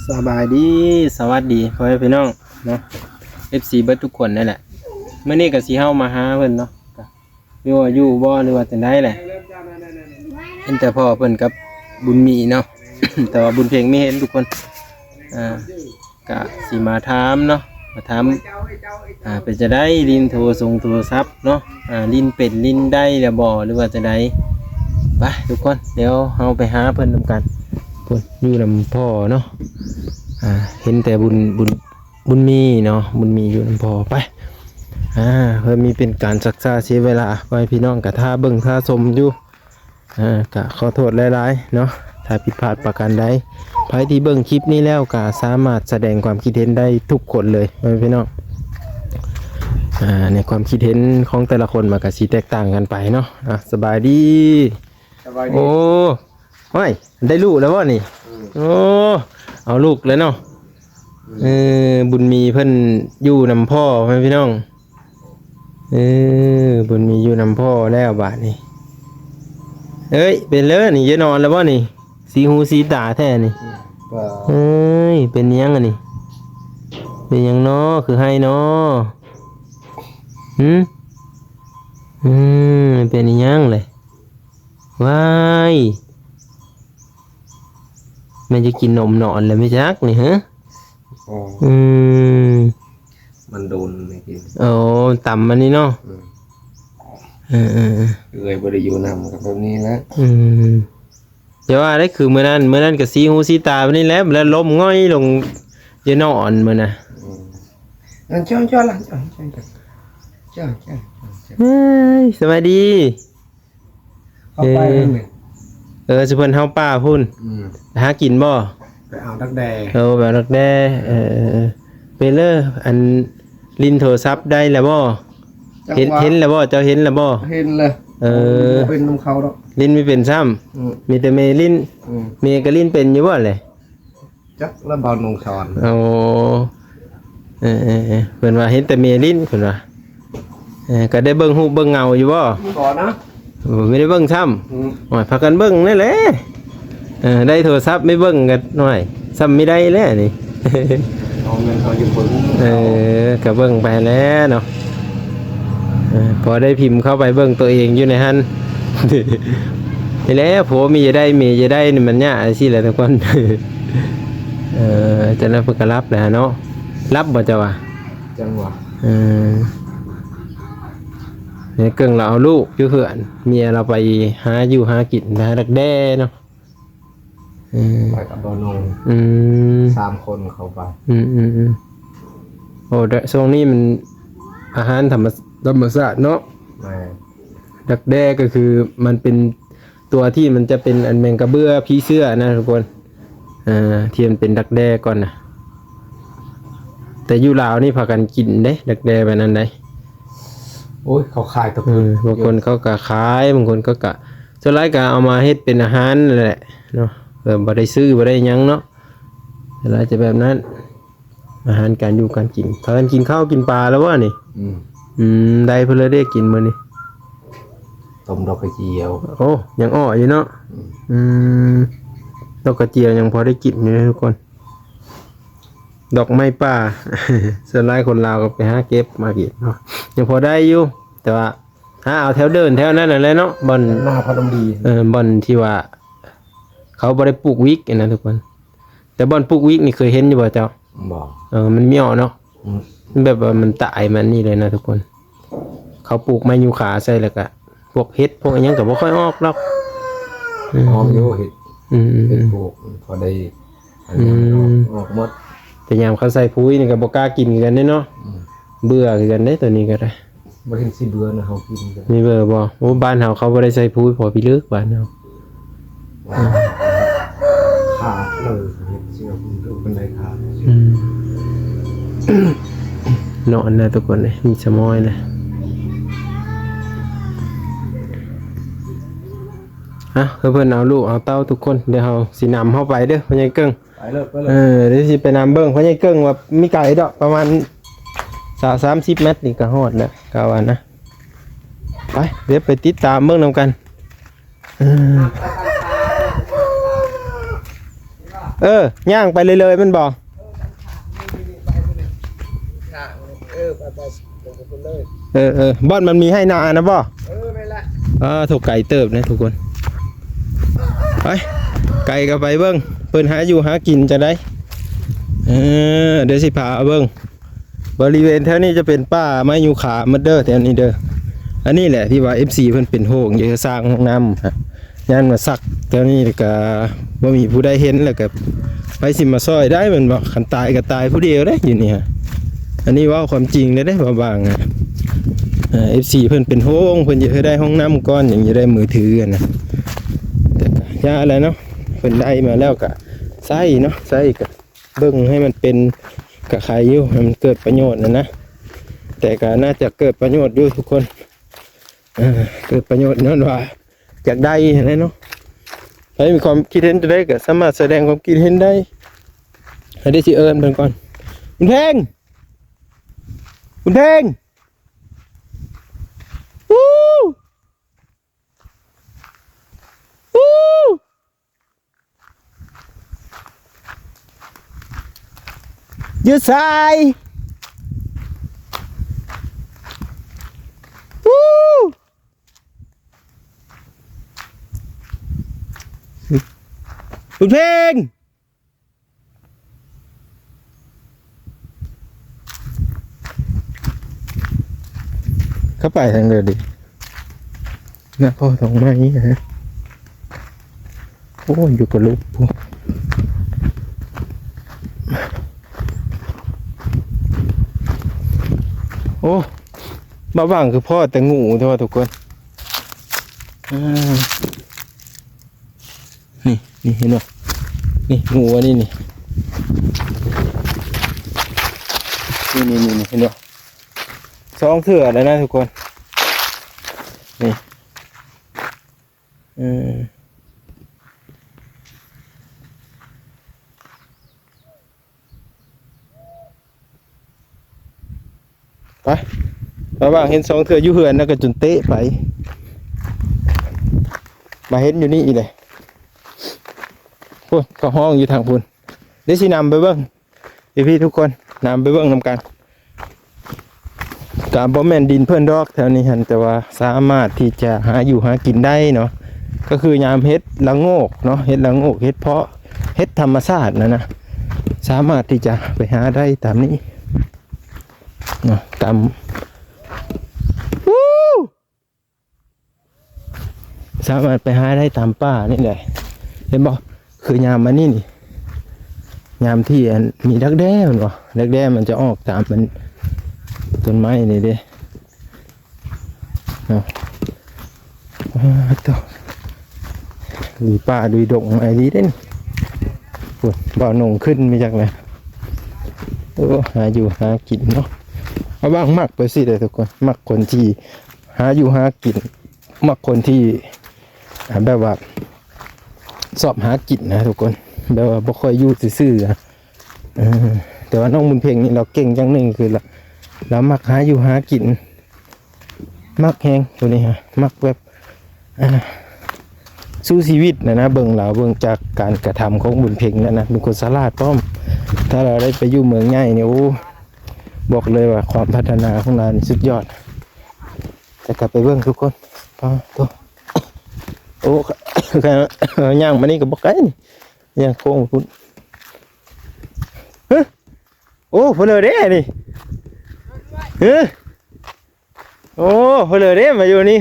สบายดีสวัสดีพ่อแม่พี่น้องเนาะ FC เบิดทุกคนนั่นแหละเมื่อนี้ก็สิเฮามาหาเพิ่นเนาะไม่ว่าอยู่บ่หรือว่าจังได๋แหละเห็นแต่พ่อเพิ่นกับบุญมีเนาะ แต่ว่าบุญเพ็งไม่เห็นทุกคนก็สิมาถามเนาะมาถามเป็นจะได้ลินโทรส่งโทรศัพท์เนาะลินเป็นลินได้แล้วบ่หรือว่าจังได๋ไปทุกคนเดี๋ยวเฮาไปหาเพิ่นนำกันเพิ่นอยู่นำพ่อเนาะเห็นแต่บุญมีเนาะบุญมีอยู่นำพ่อไปเพิ่นมีเป็นการศึกษาเสียเวลาไว้พี่น้องก็ท่าเบิ่งท่าชมอยู่ก็ขอโทษหลายๆเนาะถ้าผิดพลาดประการใดใครที่เบิ่งคลิปนี้แล้วก็สามารถแสดงความคิดเห็นได้ทุกคนเลยพี่น้องในความคิดเห็นของแต่ละคนมันก็สิแตกต่างกันไปเนาะสบายดีโอ้ไม่ได้ลูกแล้ววะนี่โอ้เอาลูกแล้วเนาะบุญมีเพิ่นอยู่นำพ่อพี่น้องบุญมีอยู่นำพ่อแล้วบาดนี้เอ้ยเป็นเลยนี่จะนอนแล้ววะนี่สีหูสีตาแท้นี่เอ้ยเป็นยังอ่ะนี่เป็นยังเนาะคือให้เนาะเป็นยังเลยว้ายมันจะกินนมนอนเลยไม่จักนี่ฮะมันโดนไม่กินโอ้ต่ำมันนี่เนาะเลยบริยูนำกับแบบนี้แล้วจะว่าได้คือเมื่อนั้นกับสีหูสีตาแบบนี้แล้วล้มง่อยลงจะนอนมื้อน่ะจ้าละจ้าสวัสดีเข้าไปเลยสิเพิ่นเฮาป้าพุ่นหากินบ่ไปเอาดักแด้แบบดักแด้ไปเลยอันลิ้นโทรศัพท์ได้แล้วบ่เห็นแล้วบ่เจ้าเห็นแล้วบ่เห็นเลยเป็นน้ำเขาดอกลิ้นไม่เป็นซ้ำมีแต่เมลิ้นเมก็ลิ้นเป็นอยู่บ่เลยจักแล้วเบานงชอนโอ้เพิ่นว่าเห็นแต่เมลิ้นเพิ่นว่าก็ได้เบิ่งรูปเบิ่งเงาอยู่บ่ก่อนนะไม่ได้เบิ่งซ้ำหน่อยพากันเบิ่งนั่นแหละได้โทรศัพท์ไม่เบิ่งกันหน่อยซ้ำไม่ได้แล้วนี่เอาเงินเขาอยู่เบิ่งก็เบิ่งไปแล้วเนาะพอได้พิมพ์เข้าไปเบิ่งตัวเองอยู่ในหันนี่แหละผัวมีจะได้นี่มันยากสิแหละทุกคนจะนั้นเพิ่นก็รับแหละเนาะรับบ่จ้ะวะจังหวะเนี่ยเกิงเราเอาลูกอยู่เหือนเมียเราไปหาอยู่หากินหาดักแด้เนาะไปกับเบานง3 คนเข้าไปโอ้แต่ช่วงนี้มันอาหารธรรมชาติเนาะดักแด้ก็คือมันเป็นตัวที่มันจะเป็นอันแมงกระเบื้อผีเสื้อนะทุกคนที่มันเป็นดักแด้ก่อนนะแต่อยู่ลาวนี่พากันกินเด้ดักแด้แบบนั้นได้โอ้ยเขาขายตะบางคนเขาก็ขายบางคนก็ส่วนหลายก็เอามาเฮ็ดเป็นอาหารนั่นแหละเนาะบ่ได้ซื้อบ่ได้หยังเนาะส่วนหลายจะแบบนั้นอาหารการอยู่การกินพากันกินข้าวกินปลาแล้ววะนี่ได้เพิ่นเลยได้กินมื้อนี้ต้มดอกกระเจียวโอ้ยังอ้ออยู่เนาะดอกกระเจียวยังพอได้กินอยู่นะทุกคนดอกไม้ป่าส่วนหลายคนลาวก็ไปหาเก็บมากินเนาะยังพอได้อยู่แต่ว่าเอาแถวเดินแถวนั้นน่ะแหละเนาะบ่อนหน้าพนมดีบ่อนที่ว่าเขาบ่ได้ปลูกวิกนะทุกคนแต่บ่อนปลูกวิกนี่เคยเห็นอยู่บ่เจ้าบ่มันมีเนาะแบบว่ามันตายมันนี่เลยนะทุกคนเขาปลูกไม้ยูคาใส่แล้วก็พวกเห็ดพวกอย่างก็บ่ค่อยออกหรอกออกอยู่เห็ดปลูกพอได้ออกหมดแต่ยามเขาใส่ปุ๋ยนี่ก็บ่กล้ากินกันเนาะเบื่อกันเด้ตัวนี้ก็ได้บ่เห็นสิเบื่อนะเฮากินกันมีเบื่อบ่โอ้บ้านเฮาเขาบ่ได้ใส่ปุ๋ยพอพี่ลึกบ้านเฮาขาดเลยเชื่อผมเป็นไรขาดนอนนะทุกคนเลยมีสมอยนะเพื่อนเอาลูกเอาเต้าทุกคนเดี๋ยวเราสินำเข้าไปเด้อพ่อใหญ่เกิ้งไปเลยเดี๋ยวสิไปนำเบิ้งพ่อใหญ่เกิ้งว่ามีไก่ดอกประมาณ30 เมตรนี่ก็ฮอดแล้วกาวันนะไปเดี๋ยวไปติดตามเบิ้งนำกัน ย่างไปเลยๆมันบอก บ่อนมันมีให้นานะบ่ไม่ละถูกไก่เติบนะทุกคนไปไก่ก็ไปเบิ้งเพิ่นหาอยู่หากินจะได้เดี๋ยวสิพาเบิ้งบริเวณแถวนี้จะเป็นป่าไม้ยูคามัดเด้อแถวนี้เด้ออันนี้แหละที่ว่า FC เพิ่นเป็นโหงอยากจะสร้างห้องน้ำฮะยันมาซักแถวนี้ก็บ่มีผู้ใดเห็นแล้วก็ไปสิมาซอยได้มันบอกคันตายก็ตายผู้เดียวได้อยู่นี่ฮะอันนี้ว่าความจริงเลยได้บางๆอ่ะFC เพิ่นเป็นโฮงเพิ่นจะได้ห้องน้ำก้อนอย่างจะได้มือถือกันนะแต่ยาอะไรเนาะเพิ่นได้มาแล้วก็ใส่เนาะใส่ก็เบิ่งให้มันเป็นกะไข่อยู่ให้มันเกิดประโยชน์นะแต่ก็น่าจะเกิดประโยชน์อยู่ทุกคนเกิดประโยชน์นั่นว่าอยากได้อะไรเนาะใครมีความคิดเห็นจะได้ก็สามารถแสดงความคิดเห็นได้ให้ได้สิเอิญเพิ่นก่อนคุณเพลงคุณเพลงยืดสายคุณเพลงเข้าไปทางเดินดินะพ่อตรงไม้ฮะโอ้อยู่กับลูกพวกโอ้บ้าบังคือพ่อแต่งูเท่าทุกคนนี่เห็นไหมนี่งูอันนี้นี่เห็นไหมสองเถื่อเลยนะทุกคนนี่ไประหว่างเห็นสองเถื่ออยู่เหือนแล้วก็จนเตะไปมาเห็นอยู่นี่อีเลยพุ่นก็ห้องอยู่ทางพุ่นเดี๋ยวสินำไปเบิ้งพี่ทุกคนนำไปเบิ้งนำกันการบ่แม่นดินเพื่อนดอกแถวนี้หันแต่ว่าสามารถที่จะหาอยู่หากินได้เนาะก็คือยามเฮ็ดละโงกเนาะเฮ็ดละโงกเฮ็ดเพาะเฮ็ดธรรมชาตินะสามารถที่จะไปหาได้ตามนี้เนาะตามสามารถไปหาได้ตามป่านี่แหละเห็นบ่คือยามมันนี่ยามที่มีดักแด้มันบ่ดักแด้มันจะออกตามมันต้นไม้นี่เด้เนาะตัวดูป่าดูดงไอ้ดีเด่นปวดบ่อหนงขึ้นไม่จักเลยโอ้หาอยู่หากินเนาะเอาบ้างมักไปสิเลยทุกคนมักคนที่หาอยู่หากินมักคนที่แบบว่าสอบหากินนะทุกคนแบบว่าบ่ค่อยอยู่ซื่อๆแต่ว่าน้องบุญเพ่งนี่เราเก่งจังหนึ่งคือเรามักหาอยู่หากินมักแหงตัวนี้ฮะมักแบบสู้ชีวิตนะเบิ่งเราเบิ่งจากการกระทำของบุญเพ่งนะเป็นคนสลาดป้อมถ้าเราได้ไปอยู่เมืองใหญ่เนี่ยโอ้บอกเลยว่าความพัฒนาของเราสุดยอดจะกลับไปเบิ่งทุกคนตัวโอ้ย่างมานี่กับบอกไก่นี่ย่างโค้งคุณโอ้เพลเด้นี่โอ้เพลเด้มาอยู่นี่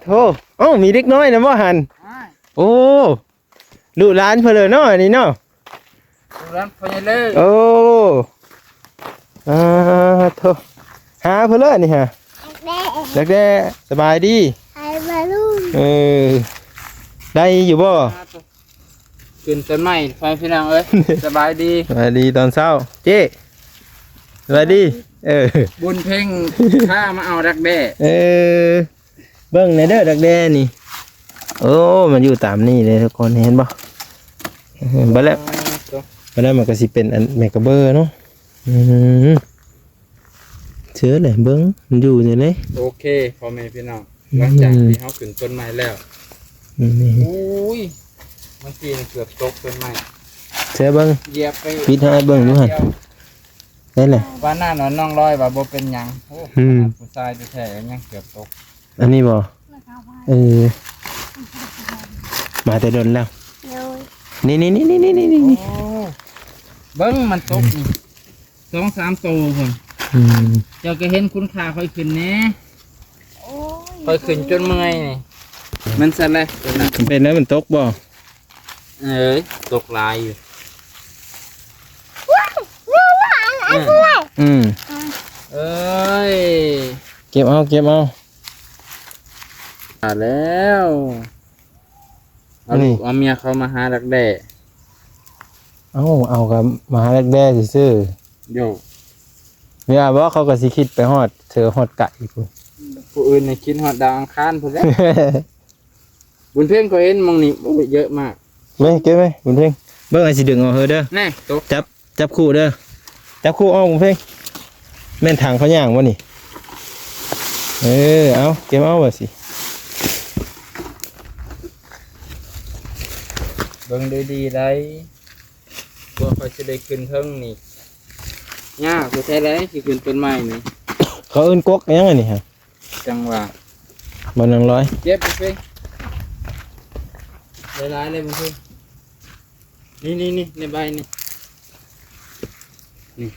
โธ่มีเด็กน้อยนะบ่หันโอ้ลูกหลานเพลน้อยนี่เนาะลูกหลานเพลเลยโอ้โธ่หาเพลนี่ฮะเด็กๆสบายดีได้อยู่บ่ขึ้นต้นไม้ไฟพี่น้องเอ้ย สบายดี สบายดีตอนเช้าเจ๊สบายดีบุญเพ่งข้ามาเอาดักแด้เบิ้งในเด้อดักแด้นี่โอ้มันอยู่ตามนี่เลยทุกคนเห็นบ่บัดแล้วมันก็สิเป็นอันแมกะเบอร์เนาะเชื่อเลยเบิ้งมันอยู่นี่เลยโอเคพ่อแม่พี่น้องหลังจากที่เขาขึ้นต้นไม้แล้วโอ้ยมัน กี้นี่เกือบตกต้นไม้ เสียเบิ่ง เหยียบไป ปิดให้เบิ่งดูหั่น ได้เลย ว่าหน้านอนน้องร้อยว่าบ่เป็นหยังโอ้ อืม ผู้ชายแท้ๆก็ยังเกือบตก อันนี้บ่มาแต่ดนแล้ว นี่ โอ้เบิ่งมันตกนี่2-3ตัวพุ่น อืม เจ้าก็เห็นคุณค่าค่อยขึ้นแหน่ค่อยขึ้นจนเมื่อยนี่มันสั่นเลยตัวนั้น มันเป็นแล้วมันตกบ่ เอ้ยตกหลายอยู่ อืม เอ้ย เก็บเอา ขาดแล้วเอาลูกเอาเมียเขามาหาดักแด้ เอากับมาหาแรกๆซื่อ โย ๆเวลาบ่เขาก็สิคิดไปฮอดเธอฮอดไก่พุ่น ผู้อื่นเนี่ยกินหอดดาวอังคารพุ่นแล้ว บุญเพ่งก็เห็นมองนี่โอ้ยเยอะมาก เว้ยเก็บไว้บุญเพ่งเบิ่งไอ้สิดึงเอาเฮอเด้อ แน่ตก จับคู่เด้อจับคู่เอาบุญเพ่งแม่นทางเขาย่างบ่นี่เอาเก็บเอาว่าสิ เบิ่งดีๆได้ตัวเขาจะได้ขึ้นเทิงนี่ยากไปใช้ได้ที่ขึ้นต้นไม้นี่ เขาเอิ้นกกอิหยังอันนี้ฮะ จังหวะ บ่นางร้อย เจ็บบุญเพ่งหลายๆเลยบุญเพ่งนี่ในใบนี่นี่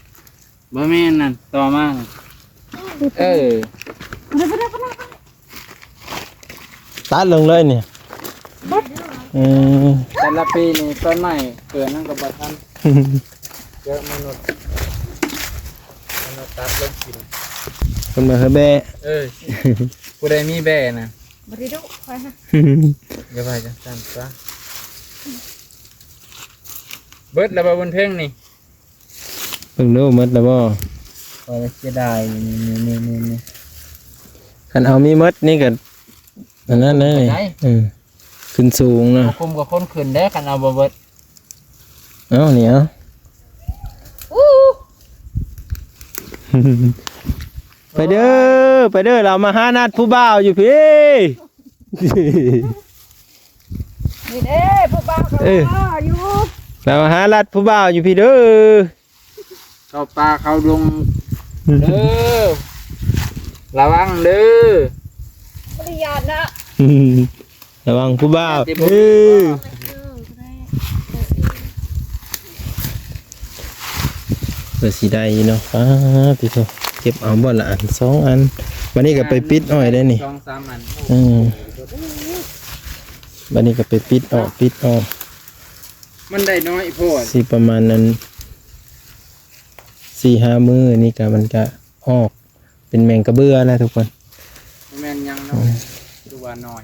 บ่แม่นนั่นต่อมาน่ะเออ ตัดลงเลยนี่ม แต่ละปีนี่ต้นไม้เกิดนั่นกับบัทันเยอะมนุษย์ตัดลงกิน คนมาเฮอแบะ ผู้ใดมีแบ่นะ บริดุคอยฮะ อย่าไปจังซั่นซะเบิดแล้วบ่บนเพ่งนี่ เพิ่งรู้หมดแล้วบ่ พอจะเสียดายนี่ คันเอามีหมดนี่ก็อันนั้นเลยขึ้นสูงเนาะ บ่คุมกับคนขึ้นได้กันเอาบ่เบิด เอาเหนียว ไปเด้อเรามาหานัดผู้บ่าวอยู่พี่ นี่เด้ผู้บ่าวเขาอยู่ เรามาหานัดผู้บ่าวอยู่พี่เด้อ เข้าป่าเข้าดงเด้อระวังเด้อ ปริยานะ ระวังผู้บ่าวเปิดสีได้เนาะพี่โตเก็บเอาบ่ละอัน2 อันวันนี้ก็ไปปิดอ้อยได้นี่ 2-3 อัน วันนี้ก็ไปปิดออก มันได้น้อยโพด สิประมาณนั้น4-5 มื้อนี่ก็มันก็ออกเป็นแมงกระเบื้อแล้วทุกคน แม่นยังเนาะดูว่าน้อย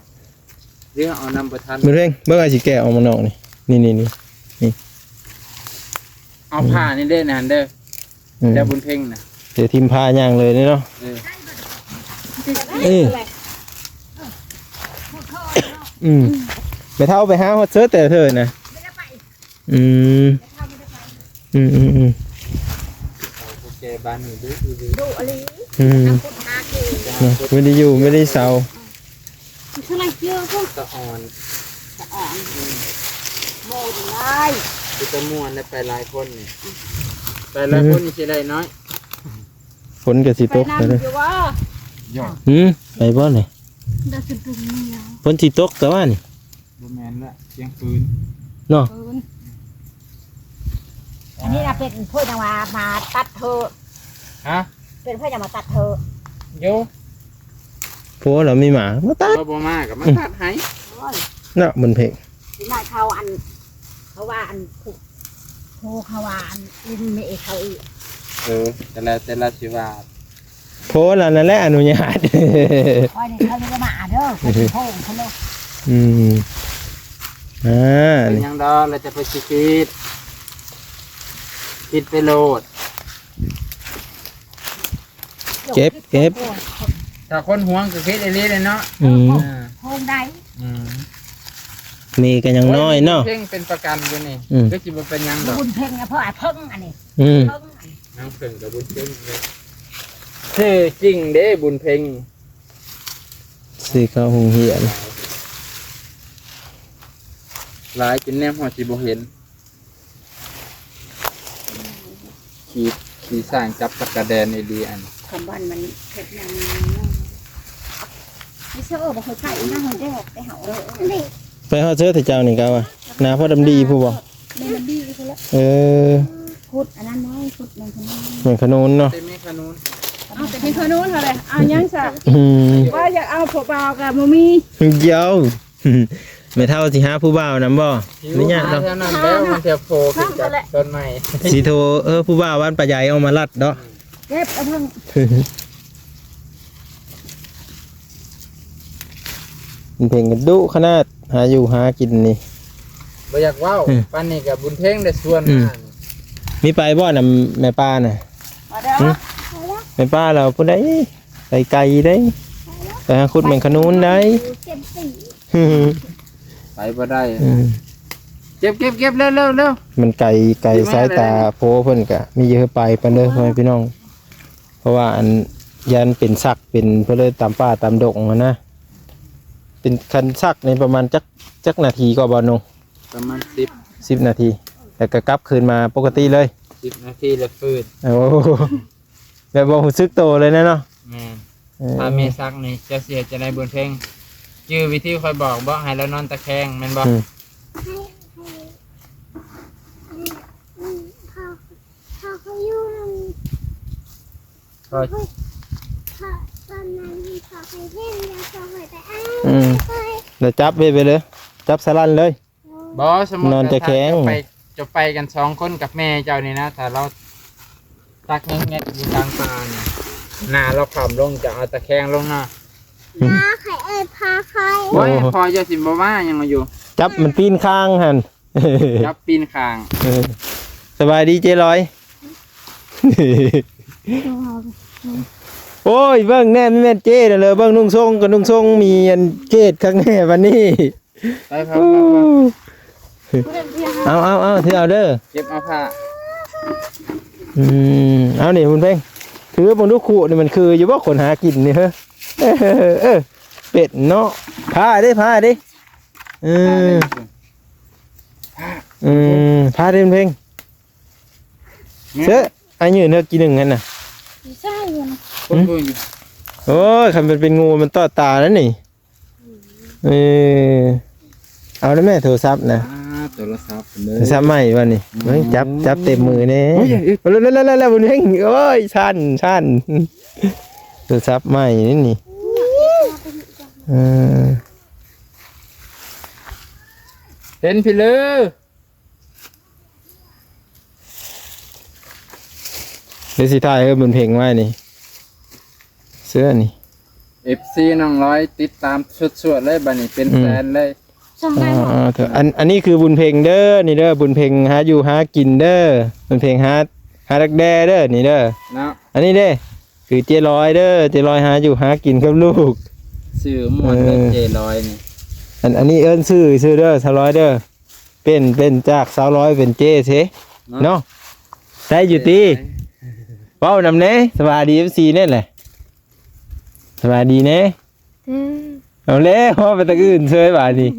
เรื่องเอานำประทัน มือเร่งเบิ่งอาสิแกะออกมานอกนี่ เอาผ้านี่เด้อนะเด้อเดี๋ยวบุญเพ่งนะ เดี๋ยวทิมพาย่างเลยเนาะไปเท่าไปหาฮอตเซิร์ชแต่เธอนะเอืมอาโอเคบ้านนี่ดู ดูอะไร นะไม่ได้อยู่ไม่ได้เศร้า เท่าไรเยอะพวก ตะอ่อน โมดไล่ คือตะม่วนได้ไปหลายคนนี่ไปหลายคนนี่สิได้น้อย ฝนกับสิ ไป ตกไปเลย น้ำอยู่ว่า ไปบ่เนี่ย เดินสุดดุเหนียว ฝนสิตกแต่ว่านี่ บ่แม่นละเสียงปืน เนาะ อันนี้นะเป็นเพื่อนจะมาตัดเธอ ฮะ เป็นเพื่อนจะมาตัดเธอ โย เพราะเรามีหมามาตัด บ่มากับมาตัดให้ เนาะบนเพลง ที่นายเขาอันเขาว่าอันผูกโทเขาว่าอันลินไม่เขาอีก แต่ละสิว่า เพราะเรานั่นแหละอนุญาต คอยนี่เขาไม่ได้มาเด้อเขาโค้งเขาเลย เป็นยังดอเราจะไปสิคิดไปโลด เก็บ ถ้าคนห่วงก็คิดไอ้นี่เลยเนาะ โค้งได้ มีกันยังน้อยเนาะ เพ่งเป็นประกันอยู่นี่ก็สิบ่เป็นยังดอก บุญเพ่งเนี่ยเพราะไอ้เพิ่งอันนี้ อืม เพิ่ง น้ำเพ่งกับบุญเพ่งเลยชื่อจริงเด้บุญเพ่ง สิเขาหงเหียน หลายจนแนมหัวสิบ่เห็นขี่สร้างจับตะกะแดนไอ้ดีอัน คำบ้านมันเผ็ดยังไม่เชื่อบอกเขาใส่หน้าหัวแดกไปเห่าเลย ไปฮอดเสื้อแต่เจ้านี่กะว่าหน้าพ่อดำดีผู้บ่ ในมันดีเขาละ เออ พุดอันนั้นน้อยพุดมันคนนั้น เหมือนขนุนเนาะ เต็มมีขนุน เอาแต่เป็นคนนู้นเท่าไรเอายังสัก อืม ว่าอยากเอาผัวเปล่ากับมูมี เดี๋ยว ไม่เท่าสิหาผู้บ่าวนำบ่นี่ยาก เนาะ เนาะ เท่านั้นแล้วมันจะโผล่ขึ้นจากต้นไม้ สิโทรผู้บ่าวบ้านปะใหญ่เอามาลัดเนาะ เก็บเอาเพิ่ง มันเพลงกันดุขนาดหาอยู่หากินนี่ บ่อยากเว้าปานนี้กับบุญเพ่งได้ส่วน อืม มา มีไปบ่นำแม่ป้าน่ะ มาเด้อ แม่ป้าเราผู้ใดไปไกลได้ไปหาขุดแมงขนุนได้ เก็บสี ไปบ่ได้ อืม เก็บเร็ว มันไกลสายตาโพเพิ่นก็มีเยอะไปปานเด้อพ่อแม่พี่น้อง เพราะว่าอันยันเป็นซักเป็นเพิ่นเลยตามป่าตามดงอะนะเป็นคันซักในประมาณจักนาทีก็บ่นง ประมาณ10 นาทีแล้วก็กลับคืนมาปกติเลย 10นาทีแล้วฟื้น โอ้โหแบบบ่รู้สึกโตเลยนะเนาะ แม่น เออ ถ้าเมซักนี่จะเสียจะได้บุญเพ่งชื่อวิธีค่อยบอกบ่ให้เรานอนตะแคงแม่นบ่ อืม พอเขาอยู่นั่น ก็ พอตอนนั้นพอไปเล่นแล้วพอไปอ้าง อืม ไป แล้วจับไปเลยจับสลันเลย บ่สมมุติ นอนตะแคง ถ้าจะไปกัน2คนกับแม่เจ้านี่นะถ้าเราตักแงะๆอยู่กลางป่านี่หน้าเราขำลงจะเอาตะแคงลงหน้า พาใครพาใคร โอ้ยพอจะสิบ่ว่ายังมาอยู่ จับมันปีนข้างหัน จับปีนคาง เออสบายดีเจ๊ร้อย โอ้ยเบิ่งแน่ไม่แม่นเจ๊น่ะเลยเบิ่งนุ่งทรงกับนุ่งทรงมีอันเกตข้างแน่วันนี้ ไปครับ เอาถือเอาเด้อ เก็บเอาผ้า เอานี่คุณเพ่งถือบนลูกขู่นี่มันคืออยู่ว่าคนหากินนี่เฮ้อเป็ดเนาะพาดิพาดิพาดิคุณเพ่งเสืออันยืนเธอกินหนึ่งกันน่ะ ใช่ยัง คนพูดอยู่ โอ้ยคันมันเป็นงูมันต่อตาแล้วนี่เอาได้แม่โทรศัพท์นะ โทรศัพท์เล โท ย รศัพท์ใหม่วะนี่เฮ้ยจับเต็มมือเนี่ยแล้วคุณเพ่งโอ้ยชันโทรศัพท์ใหม่นี่เห็นพี่เลย เดี๋ยวสิถ่ายบนเพลงไว้นี่เสื้อนี่ FC น้องร้อยติดตามสุดๆเลยบัดนี้เป็นแฟนเลย ส่งได้หมด เถอะอันนี้คือบุญเพลงเด้อนี่เด้อบุญเพลงหาอยู่หากินเด้อบุญเพลงหาดักแด้เด้อนี่เด้อ เนาะ อันนี้เด้อคือเจร้อยเด้อเจร้อยหาอยู่หากินกับลูก สื่อมวลเลยเจร้อยนี่ อันนี้เอิ้นชื่อเด้อสาวร้อยเด้อเป็นจากสาวร้อยเป็นเจเสเนาะได้อยู่ตีเว้านำเน่สวัสดี FC นี่แหละสวัสดีเน่เอาเลยว่าไปตะอื่นเชยบาดนี้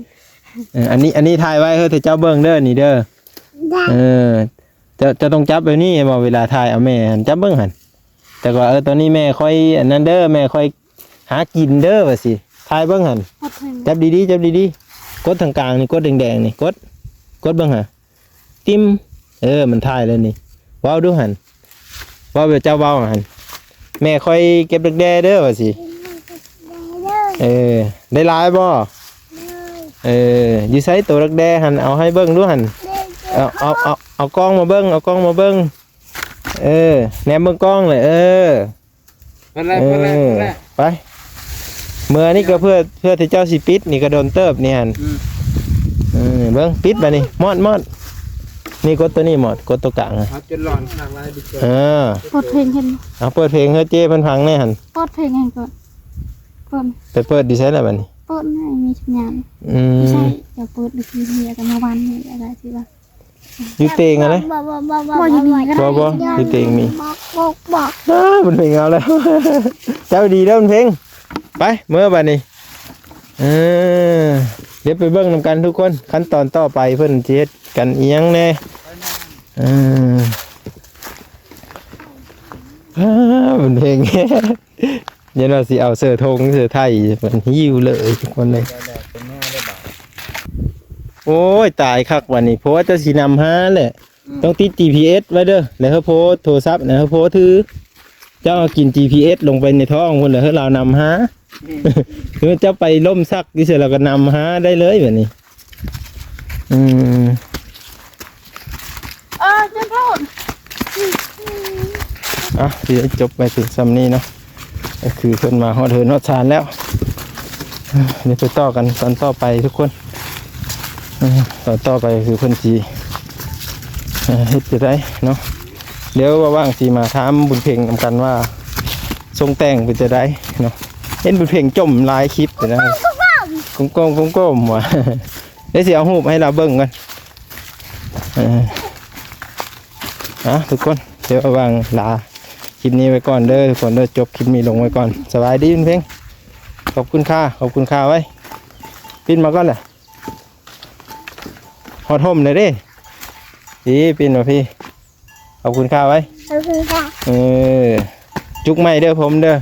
อันนี้ถ่ายไว้เฮ้ยแต่เจ้าเบิ่งเด้อนี่เด้อ ได้ จะต้องจับแบบนี้บอกเวลาถ่ายเอาแม่หันจับเบิ่งหันแต่ว่าตอนนี้แม่ค่อยอันนั้นเด้อแม่ค่อยหากินเด้อว่าสิถ่ายเบิ่งหัน พอถึง จับดีๆจับดีๆกดทางกลางนี่กดแดงๆนี่กดเบิ่งหันติ้มมันถ่ายแล้วนี่ว้าวดูหันว้าวแบบเจ้าว้าวหันแม่ค่อยเก็บแดงๆเด้อว่าสิได้หลายบ่อยู่ไสตัวแดงๆหันเอาให้เบิ่งดูหันเอากล้องมาเบิ่งเอากล้องมาเบิ่งแนมเบิ่งกล้องเลยเพิ่นแหละ ไปเมื่อนี่ก็เพื่อที่เจ้าสิปิดนี่ก็โดนเติบนี่หั่นเบิ่งปิดบัดนี้มอดนี่กดตัวนี้หมดกดตัวกลางอ่ะ เขาจะหลอนทางไรดีกว่า เปิดเพลงกัน เอาเปิดเพลงเฮ้ยเจ้เพิ่นฟังแน่หั่น เปิดเพลงกันก่อนเปิด ไปเปิดดีไซน์แล้วบัดนี้ เปิดให้มีสัญญาณไม่ใช่เดี๋ยวเปิดดูทีวีกันมาวันนี้อะไรสิวะ อยู่เตงอะนะ บ่อยู่นี่ก็ได้ บ่อยู่เตงมี บอก มันเพลงเอาแล้ว เจ้าดีแล้วมันเพลงไปเมื่อบัดนี้ เดี๋ยวไปเบิ่งนำกันทุกคนขั้นตอนต่อไปเพิ่นสิเฮ็ดกันอีหยังแน่เป็นเพลง เดี๋ยวเราสิเอาเสื้อธงเสื้อไทยมันหิวเลยทุกคนเลยโอ้ยตายคักวันนี้เพราะว่าจะสินำหาแหละต้องติด GPS ไว้เด้อแล้วเฮาโพสโทรศัพท์นะเฮาโพสถือเจ้าเอากิน GPS ลงไปในท้องพุ่นแล้วเฮาเรานำหาคือเจ้าไปล่มซักดิเสร็จเราก็นำหาได้เลยแบบนี้เจ้าพูด อ่ะเดี๋ยวจบไปถึงซ้ำนี้เนาะก็คือเพิ่นมาฮอดเฮินฮอดชานแล้วเดี๋ยวไปต่อกันตอนต่อไปทุกคนตอนต่อไปคือเพิ่นสิเฮ็ดจะได้เนาะเดี๋ยวว่างๆสิมาถามบุญเพ่งนำกันว่าทรงแต่งเป็นจะได้เนาะเห็นบุญเพ่งจมหลายคลิปเลยนะก้มว่ะเดี๋ยวสิเอารูปให้เราเบิ่งกันทุกคนเดี๋ยวว่างลาคลิปนี้ไว้ก่อนเด้อทุกคนเด้อจบคลิปนี้ลงไว้ก่อนสบายดีบุญเพ่งขอบคุณค่าไว้ปิ้นมาก่อนแหละหอดห่มเลยดิพี่ปิ้นมาพี่ขอบคุณค่าไว้ ขอบคุณค่ะ จุกไม่เด้อผมเด้อ